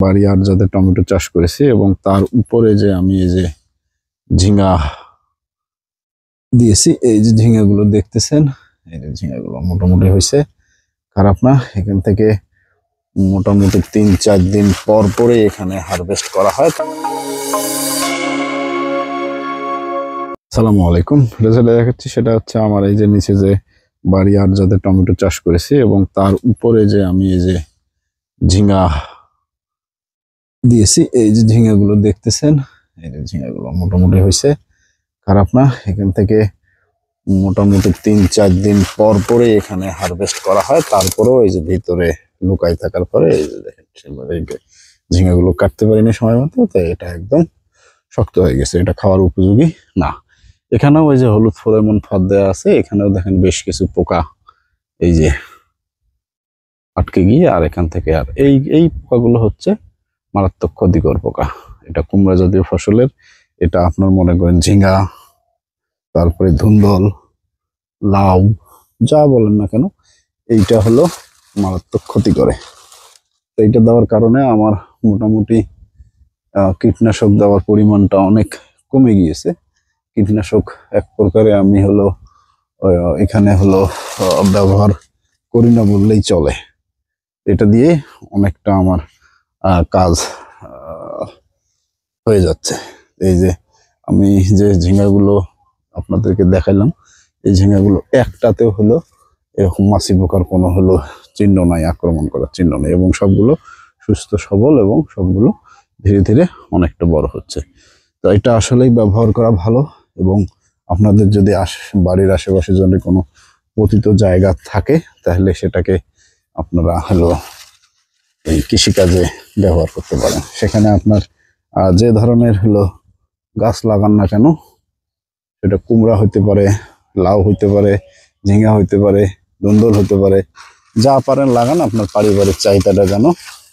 বাড়ি আর যাতে টমেটো চাষ করেছি এবং তার উপরে যে আমি এই যে ঝিঙ্গা দিয়েছি, এই যে ঝিঙ্গাগুলো দেখতেছেন, এই যে ঝিঙ্গাগুলো মোটামুটি হয়েছে, খারাপ না। এখান থেকে মোটামুটি 3-4 দিন পর পরে এখানে হারভেস্ট করা হয়। আসসালামু আলাইকুম। রেজাল্ট দেখাচ্ছি, সেটা হচ্ছে আমার এই যে নিচে যে বাড়ি আর যাতে টমেটো চাষ করেছি এবং তার উপরে যে আমি এই যে ঝিঙ্গা দিয়েছি, এই যে ঝিঙ্গাগুলো দেখতেছেন, এই যে ঝিঙ্গাগুলো মোটামুটি হয়েছে, খারাপ না। এখান থেকে মোটামুটি 3-4 দিন পর পরে এখানে হারভেস্ট করা হয়। তারপরেও এই যে ভিতরে লুকাই থাকার পরে এই যে দেখেন এই যে ঝিঙ্গাগুলো কাটতে পারিনি সময় মতো, তাই এটা একদম শক্ত হয়ে গেছে, এটা খাওয়ার উপযোগী না। এখানেও ওই যে হলুদ ফলেমন ফাঁদ দেওয়া আছে, এখানেও দেখেন বেশ কিছু পোকা এই যে আটকে গিয়ে আর এখান থেকে আর এই পোকাগুলো হচ্ছে মারাত্মক ক্ষতিকর পোকা। এটা কুমড়া জাতীয় ফসলের, এটা আপনার মনে করেন ঝিঙ্গা, তারপরে ধুন্দল, লাউ, যা বলেন না কেন, এইটা হলো মারাত্মক ক্ষতি করে। তো এইটা দেওয়ার কারণে আমার মোটামুটি কীটনাশক দেওয়ার পরিমাণটা অনেক কমে গিয়েছে। কীটনাশক এক প্রকারে আমি হলো এখানে হলো ব্যবহার করি না বললেই চলে। এটা দিয়ে অনেকটা আমার কাজ হয়ে যাচ্ছে। এই যে আমি যে ঝিঙ্গাগুলো আপনাদেরকে দেখাইলাম, এই ঝিঙ্গাগুলো একটাতেও হলো এরকম মাছি পোকার কোনো হলো চিহ্ন নাই, আক্রমণ করার চিহ্ন নেই, এবং সবগুলো সুস্থ সবল এবং সবগুলো ধীরে ধীরে অনেকটা বড় হচ্ছে। তো এটা আসলেই ব্যবহার করা ভালো। এবং আপনাদের যদি বাড়ির আশেপাশে যদি কোনো পতিত জায়গা থাকে, তাহলে সেটাকে আপনারা হলো এই কৃষিকাজে ব্যবহার করতে পারেন। সেখানে আপনার যে ধরনের হলো গাছ লাগান না কেন, সেটা কুমড়া হইতে পারে, লাউ হইতে পারে, ঝিঙ্গা হইতে পারে, ধুন্দল হইতে পারে, যা পারেন লাগান, আপনার পারিবারিক চাহিদাটা যেন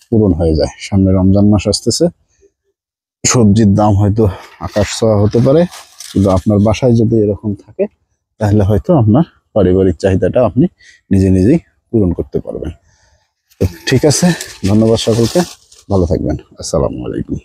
পূরণ হয়ে যায়। সামনে রমজান মাস আসতেছে, সবজির দাম হয়তো আকাশ ছোঁয়া হতে পারে, কিন্তু আপনার বাসায় যদি এরকম থাকে, তাহলে হয়তো আপনার পারিবারিক চাহিদাটা আপনি নিজে নিজেই পূরণ করতে পারবেন। তো ঠিক আছে, ধন্যবাদ সকলকে, ভালো থাকবেন। আসসালামু আলাইকুম।